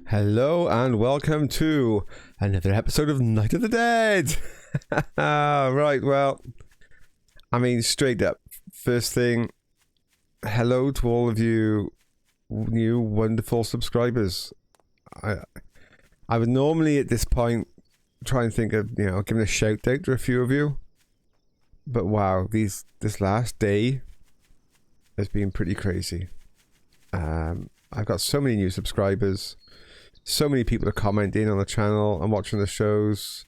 Hello and welcome to another episode of Night of the Dead. Right, well, I mean, straight up, first thing, hello to all of you new wonderful subscribers. I would normally at this point try and think of, giving a shout out to a few of you, but wow, this last day has been pretty crazy. I've got so many new subscribers. So many people are commenting on the channel and watching the shows.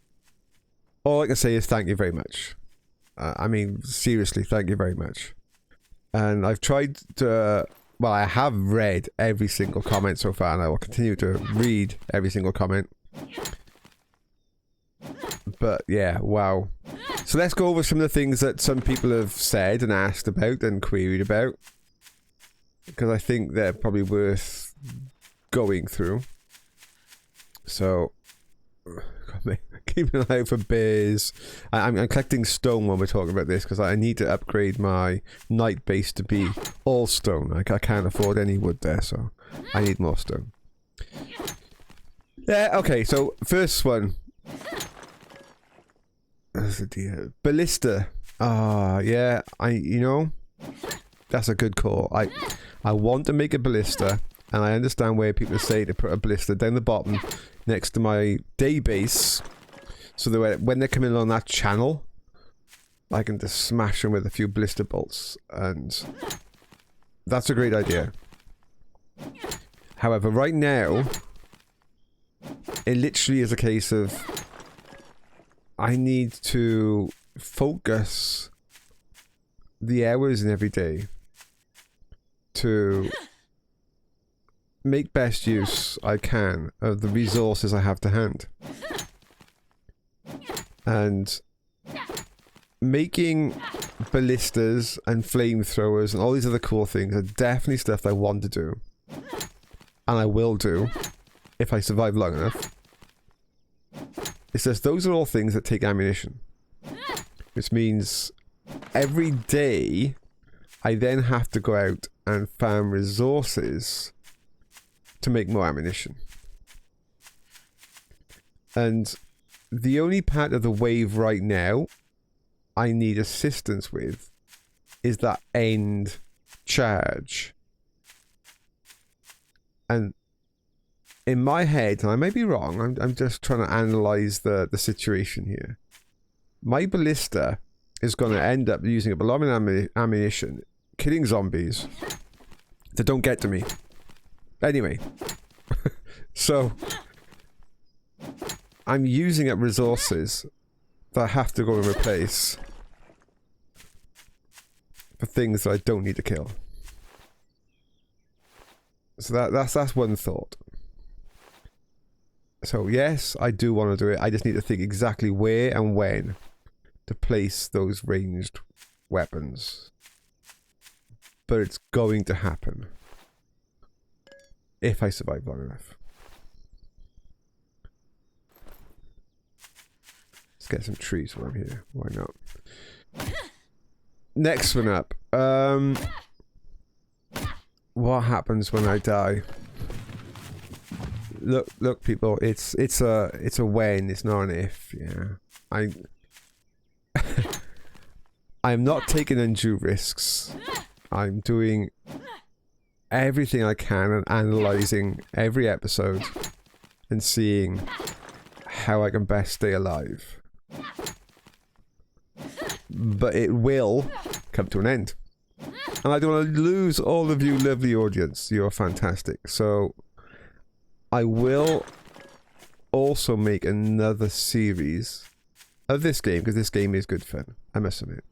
All I can say is thank you very much. I mean, seriously, thank you very much. And I've tried to... well, I have read every single comment so far, and I will continue to read every single comment. But yeah, wow. So let's go over some of the things that some people have said and asked about and queried about, because I think they're probably worth going through. So, keep an eye out for bears. I'm collecting stone when we're talking about this, because I need to upgrade my night base to be all stone. I can't afford any wood there, so I need more stone. Yeah, okay, so first one. That's a deer. Ballista. Yeah, that's a good call. I want to make a ballista, and I understand where people say to put a ballista down the bottom next to my day base, so that when they're coming along that channel, I can just smash them with a few ballista bolts, and that's a great idea. However, right now, it literally is a case of I need to focus the hours in every day to make best use I can of the resources I have to hand. And making ballistas and flamethrowers and all these other cool things are definitely stuff I want to do. And I will do if I survive long enough. It's just those are all things that take ammunition. Which means every day I then have to go out and farm resources to make more ammunition. And the only part of the wave right now I need assistance with is that end charge. And in my head, and I may be wrong, I'm just trying to analyze the situation here. My ballista is going to end up using up a lot of ammunition, killing zombies that don't get to me. Anyway, so I'm using up resources that I have to go and replace for things that I don't need to kill. So that's one thought. So yes, I do want to do it. I just need to think exactly where and when to place those ranged weapons. But it's going to happen. If I survive long enough. Let's get some trees while I'm here. Why not? Next one up. What happens when I die? Look, people. It's a when. It's not an if. Yeah. I'm not taking undue risks. I'm doing everything I can and analysing every episode and seeing how I can best stay alive. But it will come to an end. And I don't want to lose all of you lovely audience. You're fantastic. So I will also make another series of this game, because this game is good fun, I must admit,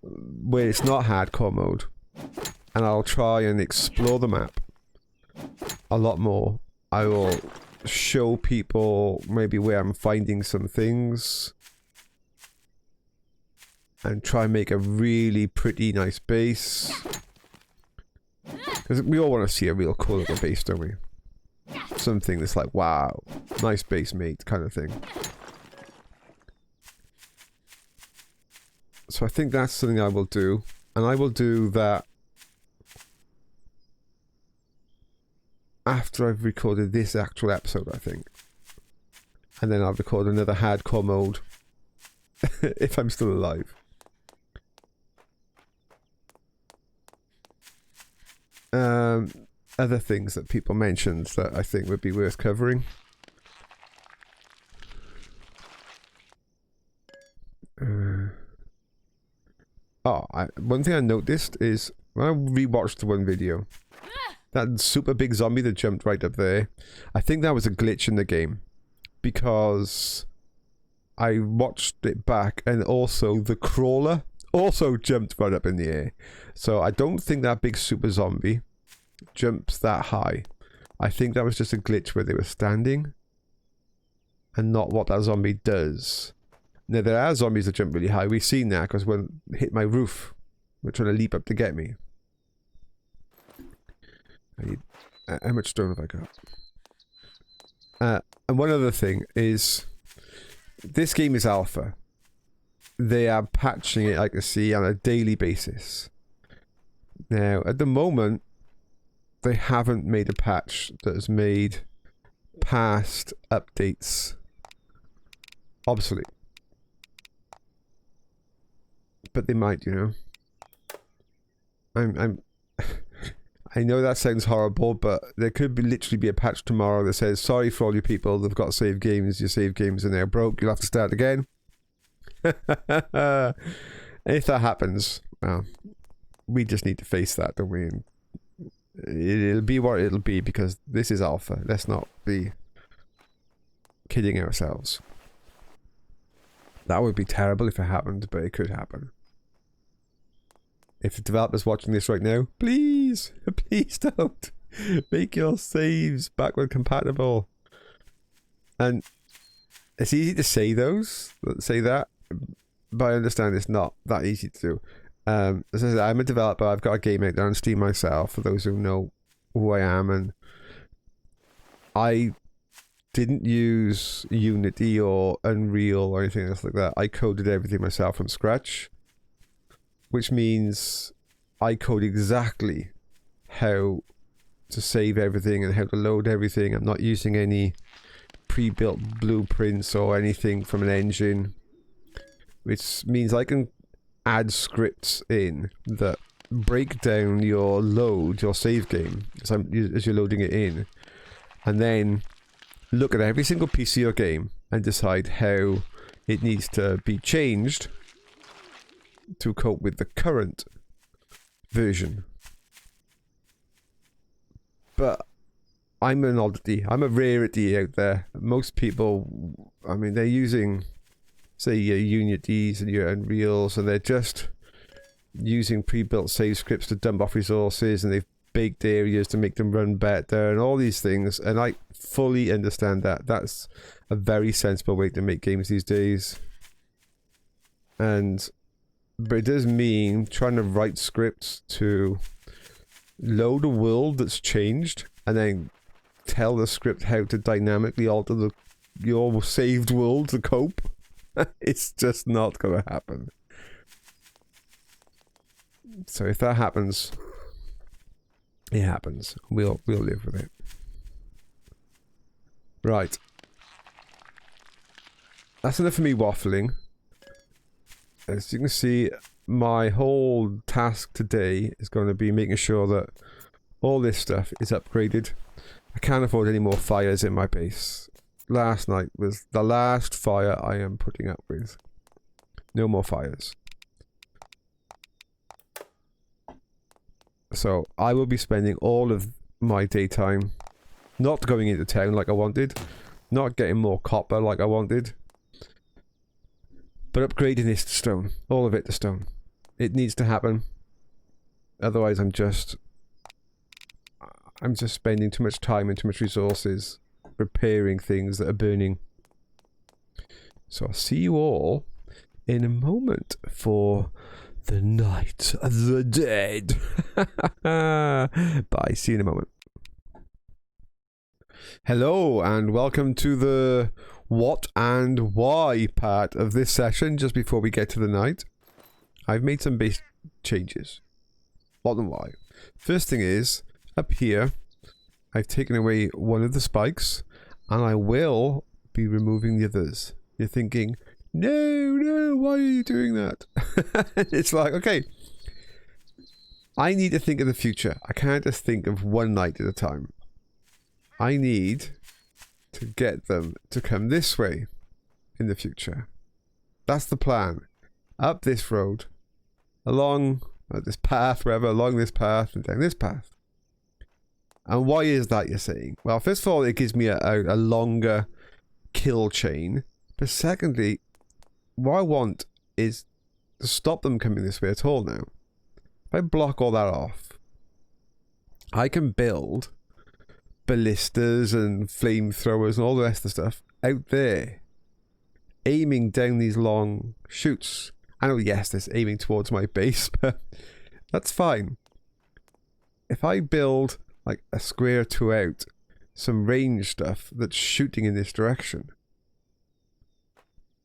where it's not hardcore mode. And I'll try and explore the map a lot more. I will show people maybe where I'm finding some things. And try and make a really pretty nice base. Because we all want to see a real cool little base, don't we? Something that's like, wow, nice base, mate, kind of thing. So I think that's something I will do. And I will do that after I've recorded this actual episode, I think. And then I'll record another hardcore mode if I'm still alive. Other things that people mentioned that I think would be worth covering. One thing I noticed is when I rewatched the one video, that super big zombie that jumped right up there, I think that was a glitch in the game, because I watched it back and also the crawler also jumped right up in the air. So I don't think that big super zombie jumps that high. I think that was just a glitch where they were standing and not what that zombie does. Now there are zombies that jump really high. We've seen that because when it hit my roof, they're trying to leap up to get me. I need, how much stone have I got? And one other thing is, this game is alpha. They are patching it, I can see, on a daily basis. Now, at the moment, they haven't made a patch that has made past updates obsolete. But they might, you know. I know that sounds horrible, but there could be literally be a patch tomorrow that says, sorry for all you people that've got save games, your save games are now broke, you'll have to start again. If that happens, well, we just need to face that, don't we? And it'll be what it'll be, because this is alpha. Let's not be kidding ourselves. That would be terrible if it happened, but it could happen. If the developer's watching this right now, please, please don't make your saves backward compatible. And it's easy to say that, but I understand it's not that easy to do. As I said, I'm a developer. I've got a game out there on Steam myself, for those who know who I am, and I didn't use Unity or Unreal or anything else like that. I coded everything myself from scratch, which means I code exactly how to save everything and how to load everything. I'm not using any pre-built blueprints or anything from an engine, which means I can add scripts in that break down your load, your save game, as you're loading it in, and then look at every single piece of your game and decide how it needs to be changed to cope with the current version. But I'm an oddity. I'm a rarity out there. Most people, I mean, they're using, say, your Unities and your Unreals, and they're just using pre-built save scripts to dump off resources, and they've baked areas to make them run better and all these things, and I fully understand that. That's a very sensible way to make games these days. But it does mean trying to write scripts to load a world that's changed and then tell the script how to dynamically alter your saved world to cope. It's just not going to happen. So if that happens, it happens. We'll live with it. Right. That's enough for me waffling. As you can see, my whole task today is going to be making sure that all this stuff is upgraded. I can't afford any more fires in my base. Last night was the last fire I am putting up with. No more fires. So I will be spending all of my daytime not going into town like I wanted, not getting more copper like I wanted, but upgrading this to stone. All of it to stone. It needs to happen. Otherwise I'm just spending too much time and too much resources repairing things that are burning. So I'll see you all in a moment for the Night of the Dead. Bye. See you in a moment. Hello and welcome to the what and why part of this session. Just before we get to the night, I've made some base changes. What and why? First thing is, up here I've taken away one of the spikes, and I will be removing the others. You're thinking, no, why are you doing that? It's like, okay, I need to think of the future. I can't just think of one night at a time. I need to get them to come this way in the future. That's the plan. Up this road, along this path, wherever, along this path and down this path. And why is that, you're saying? Well, first of all, it gives me a longer kill chain. But secondly, what I want is to stop them coming this way at all now. If I block all that off, I can build ballistas and flamethrowers and all the rest of the stuff out there, aiming down these long chutes. I know, yes, that's aiming towards my base, but that's fine. If I build like a square or two out, some range stuff that's shooting in this direction,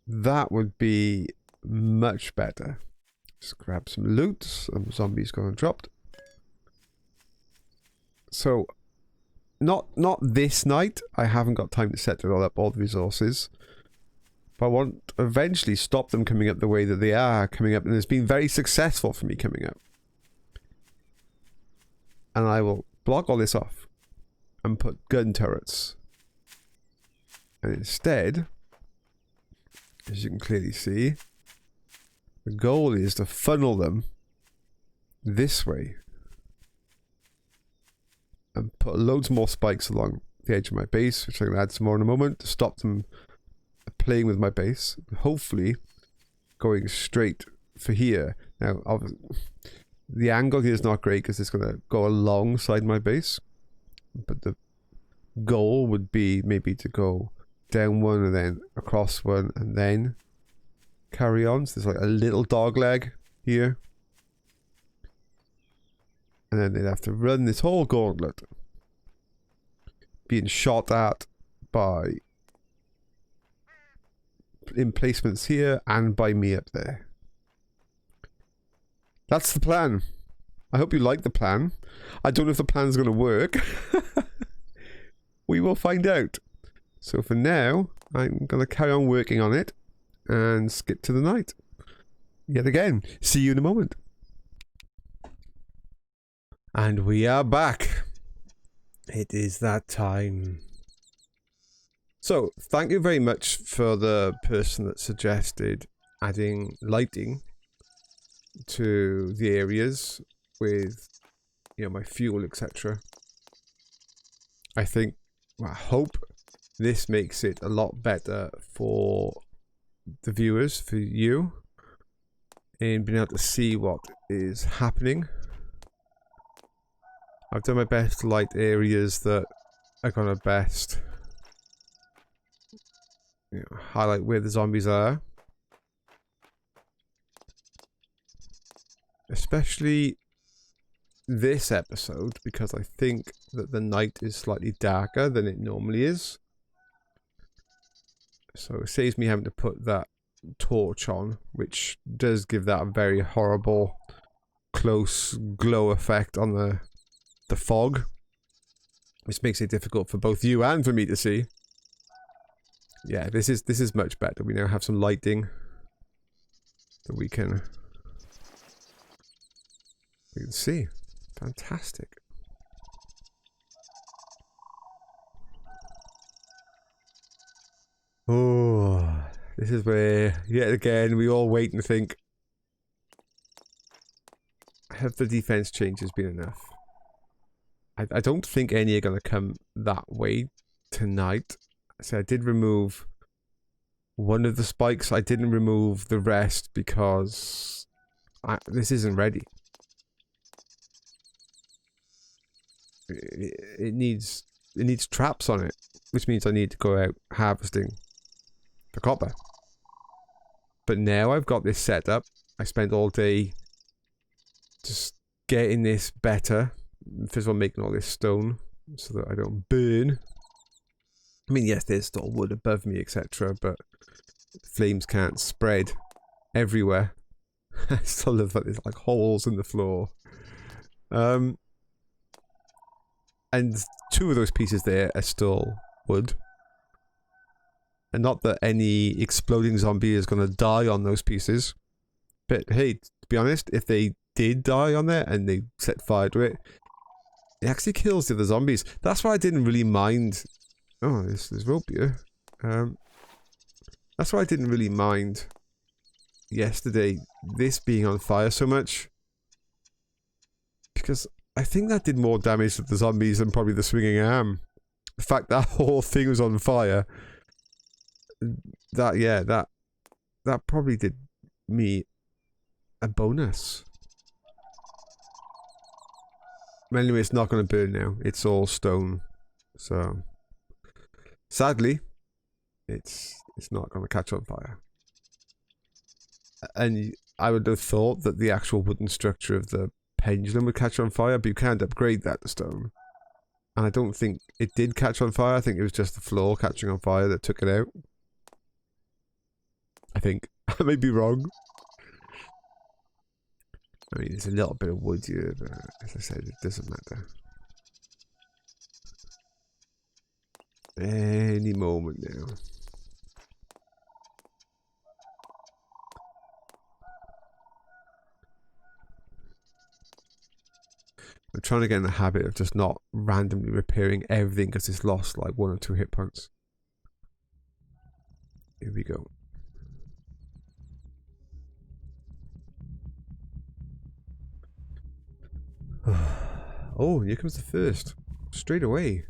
that would be much better. Just grab some loot. Some zombies gone and dropped. So, not this night. I haven't got time to set it all up, all the resources. But I want to eventually stop them coming up the way that they are coming up, and it's been very successful for me coming up. And I will block all this off and put gun turrets. And instead, as you can clearly see, the goal is to funnel them this way and put loads more spikes along the edge of my base, which I'm going to add some more in a moment to stop them playing with my base. Hopefully going straight for here. Now, obviously, the angle here is not great because it's going to go alongside my base, but the goal would be maybe to go down one and then across one and then carry on. So there's like a little dog leg here, and then they'd have to run this whole gauntlet, being shot at by emplacements here and by me up there. That's the plan. I hope you like the plan. I don't know if the plan's going to work. We will find out. So for now, I'm going to carry on working on it and skip to the night. Yet again, see you in a moment. And we are back. It is that time. So, thank you very much for the person that suggested adding lighting to the areas with, you know, my fuel, etc. I think, well, I hope this makes it a lot better for the viewers, for you, in being able to see what is happening. I've done my best to light areas that are gonna best, you know, highlight where the zombies are. Especially this episode, because I think that the night is slightly darker than it normally is. So it saves me having to put that torch on, which does give that a very horrible close glow effect on the fog, which makes it difficult for both you and for me to see. Yeah, this is much better. We now have some lighting that we can see. Fantastic. Oh, this is where, yet again, we all wait and think, have the defense changes been enough? I don't think any are going to come that way tonight. So I did remove one of the spikes. I didn't remove the rest because this isn't ready. It needs traps on it, which means I need to go out harvesting the copper. But now I've got this set up. I spent all day just getting this better. First of all, making all this stone so that I don't burn. I mean, yes, there's still wood above me, etc., but flames can't spread everywhere. I still love that there's like holes in the floor. And And 2 of those pieces there are still wood. And not that any exploding zombie is going to die on those pieces. But hey, to be honest, if they did die on there and they set fire to it, it actually kills the other zombies. That's why I didn't really mind. Oh, there's rope here. That's why I didn't really mind yesterday this being on fire so much. Because I think that did more damage to the zombies than probably the swinging arm. The fact that whole thing was on fire. That probably did me a bonus. Anyway, it's not going to burn now. It's all stone. So, sadly, it's not going to catch on fire. And I would have thought that the actual wooden structure of the pendulum would catch on fire, but you can't upgrade that to stone. And I don't think it did catch on fire. I think it was just the floor catching on fire that took it out. I think. I may be wrong. I mean, there's a little bit of wood here, but as I said, it doesn't matter. Any moment now. I'm trying to get in the habit of just not randomly repairing everything because it's lost like 1 or 2 hit points. Here we go. Oh, here comes the first. Straight away.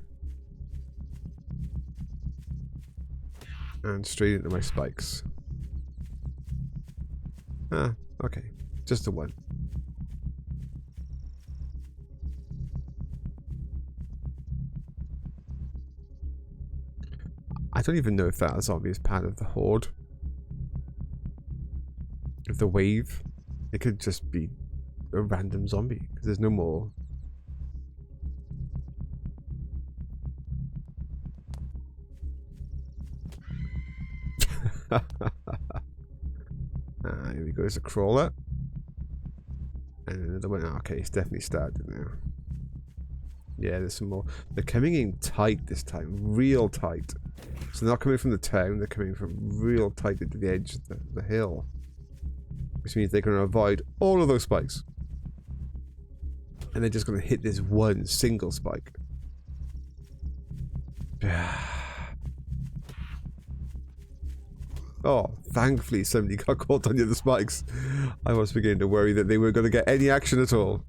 And straight into my spikes. Ah, okay. Just the one. I don't even know if that zombie is part of the horde. Of the wave. It could just be a random zombie, because there's no more. Here we go, there's a crawler. And another one. Oh, okay, it's definitely started now. Yeah, there's some more. They're coming in tight this time, real tight. So they're not coming from the town, they're coming from real tight into the edge of the hill. Which means they're going to avoid all of those spikes. And they're just going to hit this one single spike. Oh, thankfully somebody got caught on the other spikes. I was beginning to worry that they were going to get any action at all.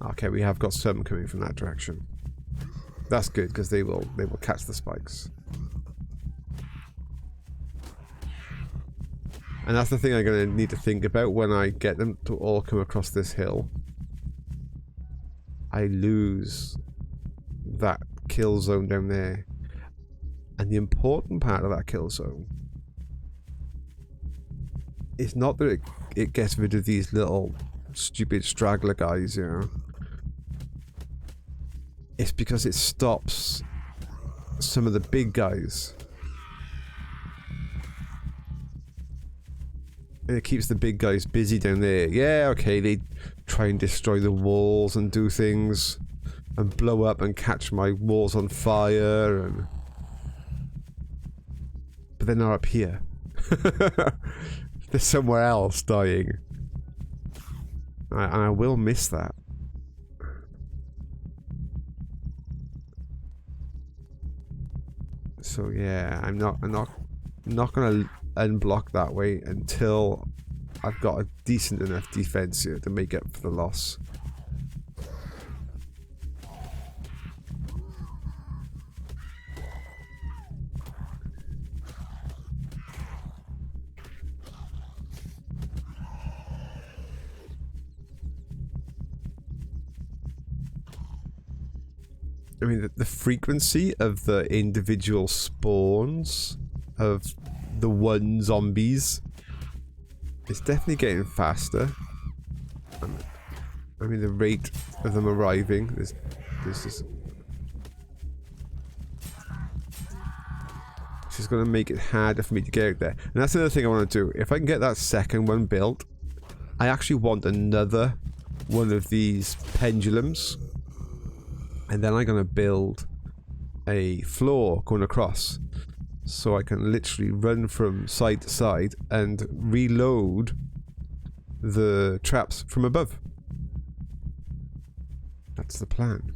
Okay, we have got some coming from that direction. That's good because they will catch the spikes. And that's the thing I'm going to need to think about when I get them to all come across this hill. I lose that kill zone down there. And the important part of that kill zone is not that it gets rid of these little stupid straggler guys, you know. It's because it stops some of the big guys. And it keeps the big guys busy down there. Yeah, okay, they try and destroy the walls and do things. And blow up and catch my walls on fire. And but they're not up here. They're somewhere else dying. And I will miss that. So yeah, I'm not gonna unblock that way until I've got a decent enough defense here to make up for the loss. I mean, the frequency of the individual spawns of the one zombies is definitely getting faster. I mean, the rate of them arriving, there's just... which is going to make it harder for me to get out there. And that's another thing I want to do. If I can get that second one built, I actually want another one of these pendulums. And then I'm going to build a floor going across. So I can literally run from side to side and reload the traps from above. That's the plan.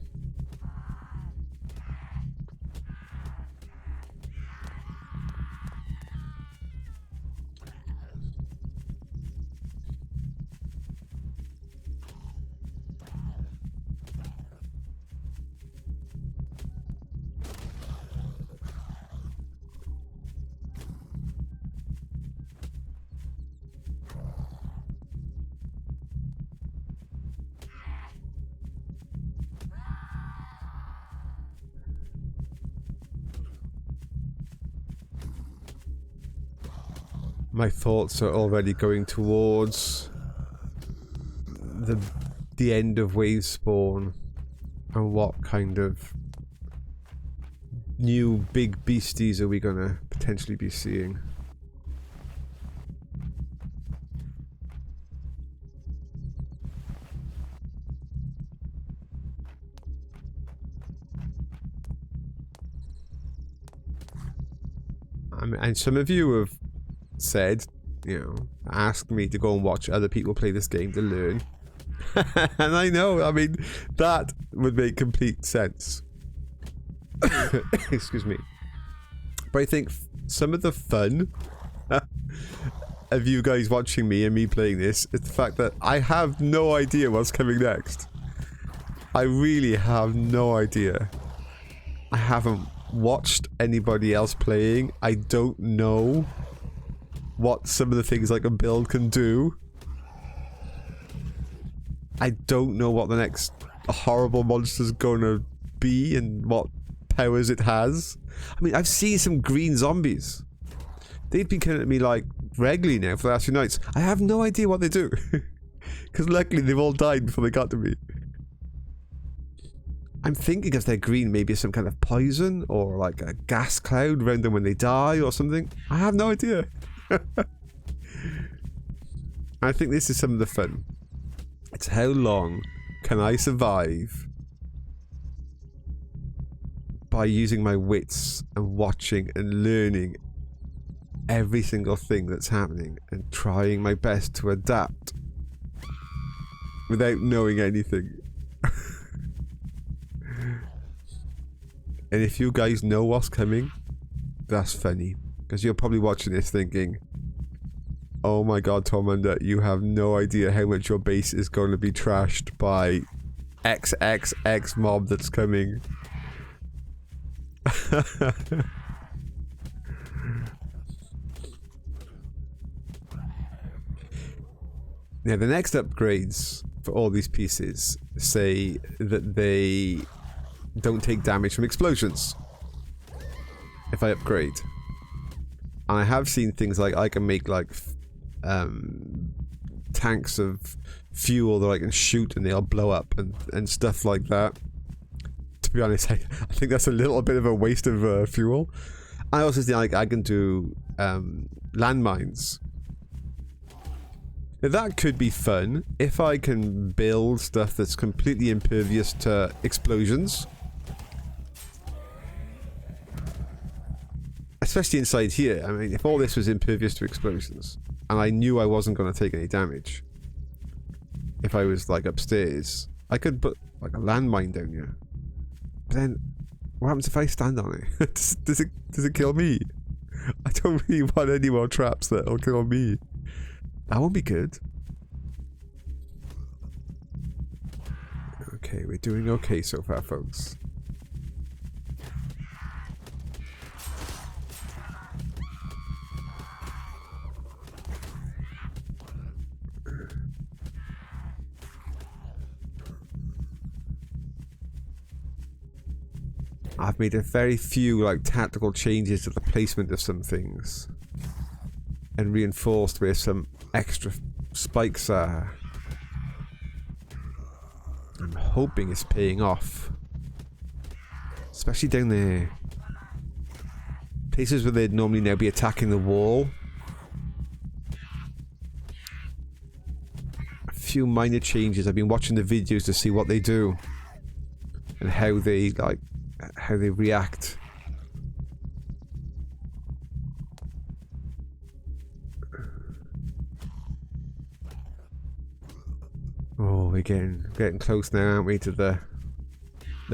My thoughts are already going towards the end of wave spawn and what kind of new big beasties are we gonna potentially be seeing. And some of you have said, you know, asked me to go and watch other people play this game to learn. And I know, I mean, that would make complete sense. Excuse me. But I think some of the fun of you guys watching me and me playing this is the fact that I have no idea what's coming next. I really have no idea. I haven't watched anybody else playing. I don't know what some of the things like a build can do. I don't know what the next horrible monster's gonna be and what powers it has. I mean, I've seen some green zombies. They've been coming at me like regularly now for the last few nights. I have no idea what they do. Because luckily they've all died before they got to me. I'm thinking if they're green, maybe some kind of poison or like a gas cloud around them when they die or something. I have no idea. I think this is some of the fun. It's how long can I survive by using my wits and watching and learning every single thing that's happening and trying my best to adapt without knowing anything. And if you guys know what's coming, that's funny. Because you're probably watching this thinking, oh my god, Tormunda, you have no idea how much your base is going to be trashed by XXX mob that's coming. Now, the next upgrades for all these pieces say that they don't take damage from explosions if I upgrade. And I have seen things like I can make like tanks of fuel that I can shoot and they'll blow up and stuff like that. To be honest, I think that's a little bit of a waste of fuel. I also think like I can do landmines. Now that could be fun if I can build stuff that's completely impervious to explosions. Especially inside here. I mean, if all this was impervious to explosions, and I knew I wasn't going to take any damage, if I was, like, upstairs, I could put, like, a landmine down here. But then, what happens if I stand on it? does it kill me? I don't really want any more traps that'll kill me. That won't be good. Okay, we're doing okay so far, folks. I've made a very few like tactical changes to the placement of some things and reinforced where some extra spikes are. I'm hoping it's paying off, especially down there. places where they'd normally now be attacking the wall. A few minor changes. I've been watching the videos to see what they do and how they react. Oh, we're getting close now, aren't we, to the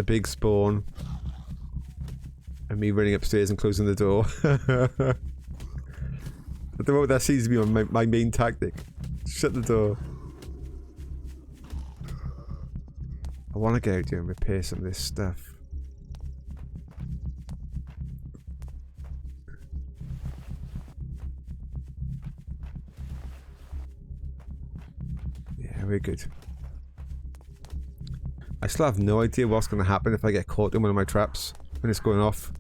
big spawn. And me running upstairs and closing the door. At the moment, that seems to be my main tactic. Shut the door. I want to go out here and repair some of this stuff. Yeah, we're good. I still have no idea what's going to happen if I get caught in one of my traps when it's going off.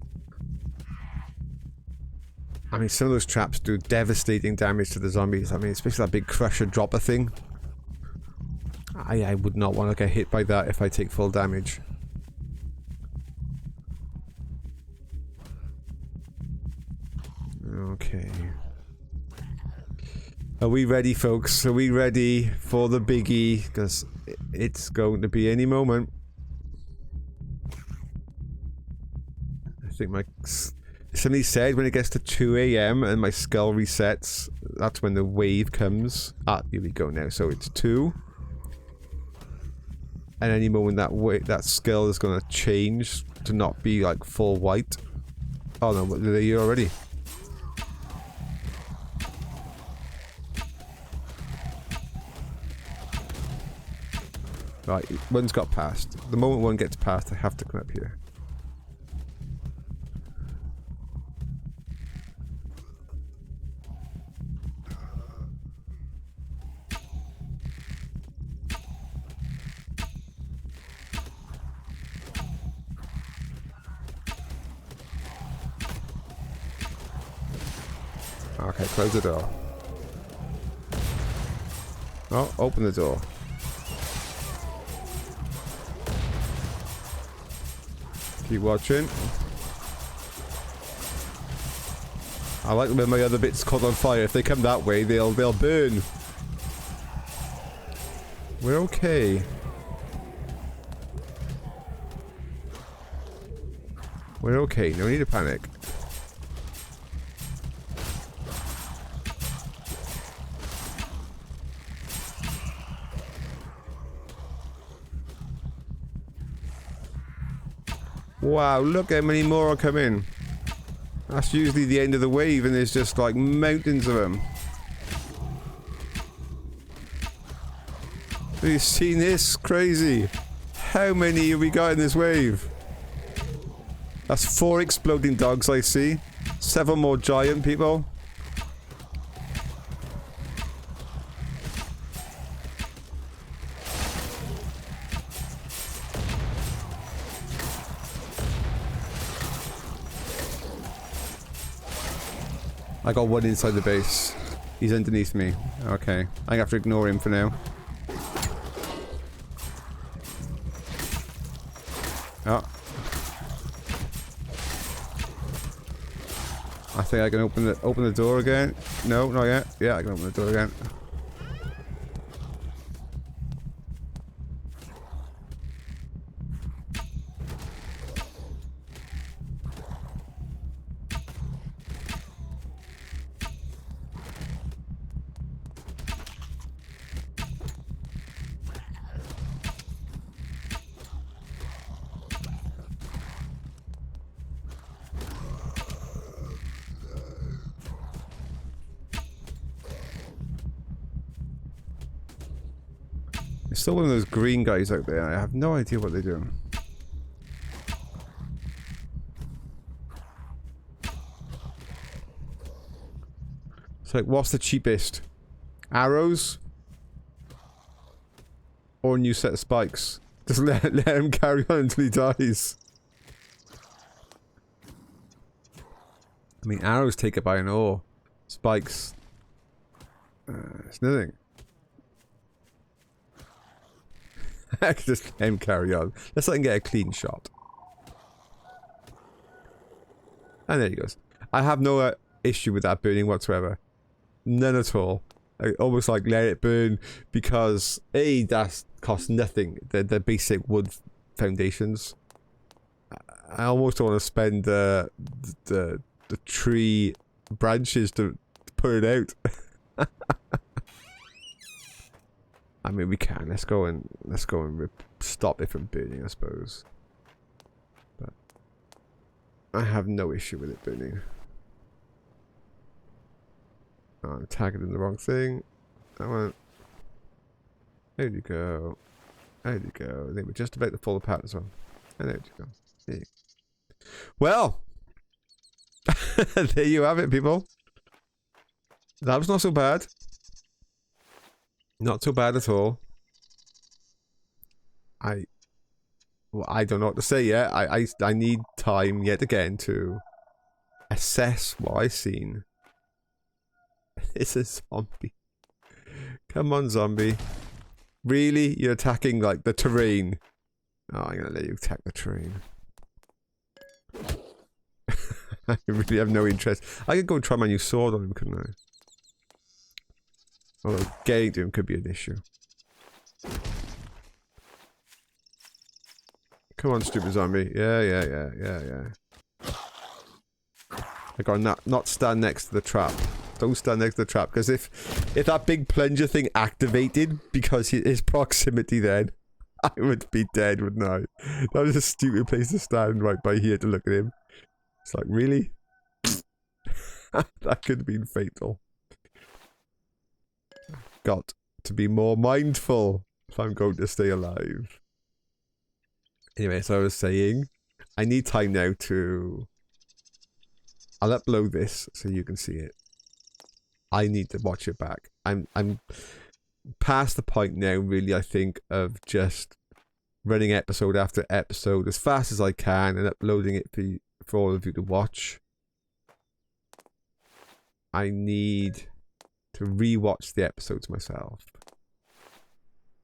I mean, some of those traps do devastating damage to the zombies. I mean, especially that big crusher dropper thing. I would not want to get hit by that if I take full damage. Okay. Are we ready, folks? Are we ready for the biggie? Because it's going to be any moment. I think somebody said when it gets to 2 AM and my skull resets, that's when the wave comes. Ah, here we go now. So it's 2. And any moment that skull is going to change to not be like full white. Oh no, but they're here already. Right, one's got past. The moment one gets past, I have to come up here. Okay, close the door. Oh, open the door. Keep watching. I like when my other bits caught on fire. If they come that way, they'll burn. We're okay. We're okay. No need to panic. Wow, look how many more are coming. That's usually the end of the wave and there's just like mountains of them. Have you seen this? Crazy. How many have we got in this wave? That's 4 exploding dogs I see. 7 more giant people. I got one inside the base. He's underneath me. Okay. I have to ignore him for now. Oh. I think I can open the door again. No, not yet. Yeah, I can open the door again. There's still one of those green guys out there. I have no idea what they're doing. It's like, what's the cheapest? Arrows? Or a new set of spikes? Just let him carry on until he dies. I mean, arrows take it by an ore. Spikes. It's nothing. I can just let him carry on. Let's let him get a clean shot. And there he goes. I have no issue with that burning whatsoever. None at all. I almost like let it burn because A, that costs nothing. The basic wood foundations. I almost don't want to spend the tree branches to put it out. I mean, we can. Let's go and stop it from burning, I suppose. But I have no issue with it burning. Oh, I'm tagging the wrong thing. That one. There you go. There you go. They were just about to fall apart as well. And there you go. There you go. Well, there you have it, people. That was not so bad. Not so bad at all. Well, I don't know what to say yet. I need time yet again to assess what I've seen. It's a zombie. Come on, zombie. Really? You're attacking, like, the terrain. Oh, I'm gonna let you attack the terrain. I really have no interest. I could go and try my new sword on him, couldn't I? Although getting to him could be an issue. Come on, stupid zombie. Yeah. I gotta not stand next to the trap. Don't stand next to the trap, because if that big plunger thing activated because his proximity, then I would be dead, wouldn't I? That was a stupid place to stand right by here to look at him. It's like, really? That could have been fatal. Got to be more mindful if I'm going to stay alive. Anyway, so I was saying, I need time now to... I'll upload this so you can see it. I need to watch it back. I'm past the point now, really, I think, of just running episode after episode as fast as I can and uploading it for all of you to watch. I need to re-watch the episodes myself.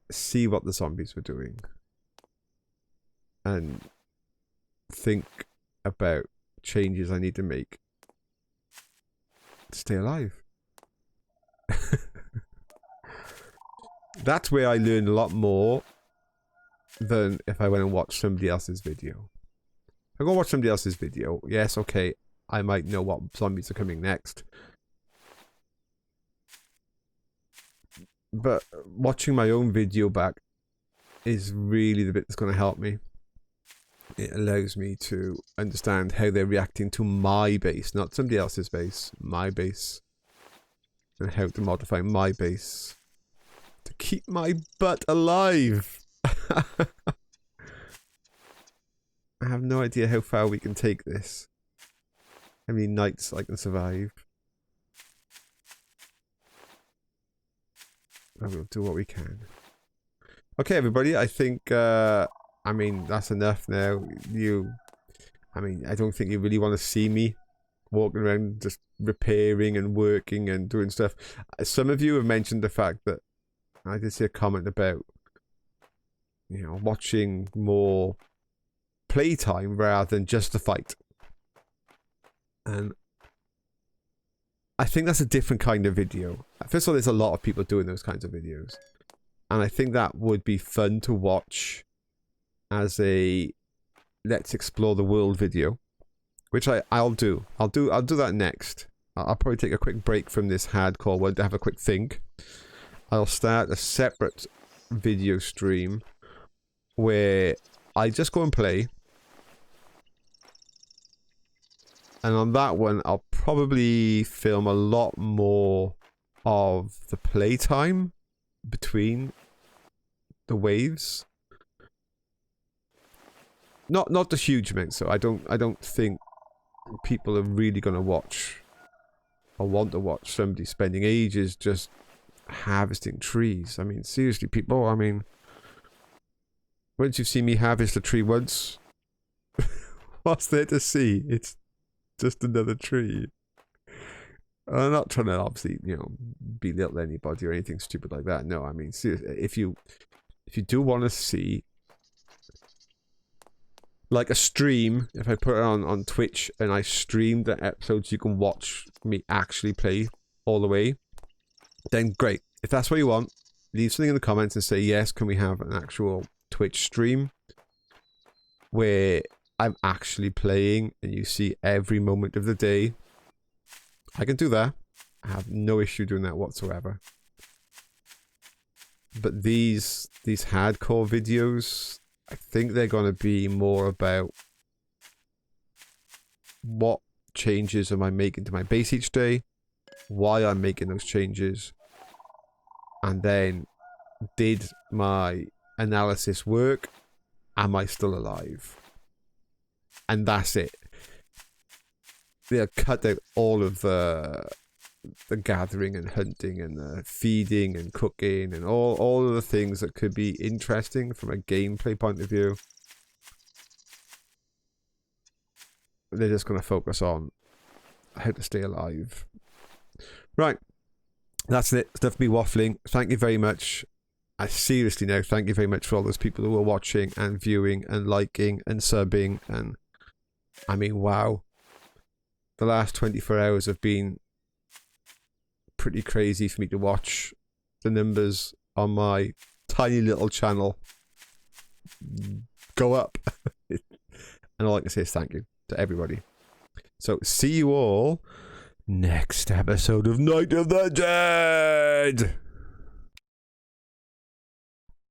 See what the zombies were doing. And think about changes I need to make to stay alive. That's where I learned a lot more than if I went and watched somebody else's video. If I go watch somebody else's video, yes, okay, I might know what zombies are coming next. But watching my own video back is really the bit that's going to help me. It allows me to understand how they're reacting to my base, not somebody else's base, my base. And how to modify my base to keep my butt alive. I have no idea how far we can take this. How many nights I can survive. I will do what we can. Okay, everybody, I think, I mean, that's enough now. I mean, I don't think you really want to see me walking around just repairing and working and doing stuff. Some of you have mentioned the fact that I did see a comment about, you know, watching more playtime rather than just the fight. And I think that's a different kind of video. First of all, there's a lot of people doing those kinds of videos. And I think that would be fun to watch as a let's explore the world video. Which I'll do. I'll do that next. I'll probably take a quick break from this hardcore one to have a quick think. I'll start a separate video stream where I just go and play. And on that one, I'll probably film a lot more of the playtime between the waves. Not the huge amount, so I don't think people are really going to watch or want to watch somebody spending ages just harvesting trees. I mean, seriously, people, I mean, once you've seen me harvest a tree once, what's there to see? It's just another tree. I'm not trying to obviously, you know, belittle anybody or anything stupid like that. No, I mean, seriously, if you do want to see like a stream, if I put it on Twitch and I stream the episodes, you can watch me actually play all the way, then great. If that's what you want, leave something in the comments and say, yes, can we have an actual Twitch stream where I'm actually playing and you see every moment of the day. I can do that. I have no issue doing that whatsoever. But these hardcore videos, I think they're going to be more about what changes am I making to my base each day, why I'm making those changes, and then did my analysis work? Am I still alive? And that's it. They'll cut out all of the gathering and hunting and the feeding and cooking and all of the things that could be interesting from a gameplay point of view. They're just going to focus on how to stay alive. Right. That's it. Stuff me waffling. Thank you very much. I seriously now thank you very much for all those people who are watching and viewing and liking and subbing. And I mean, wow. The last 24 hours have been pretty crazy for me to watch the numbers on my tiny little channel go up. And all I can say is thank you to everybody. So see you all next episode of Night of the Dead.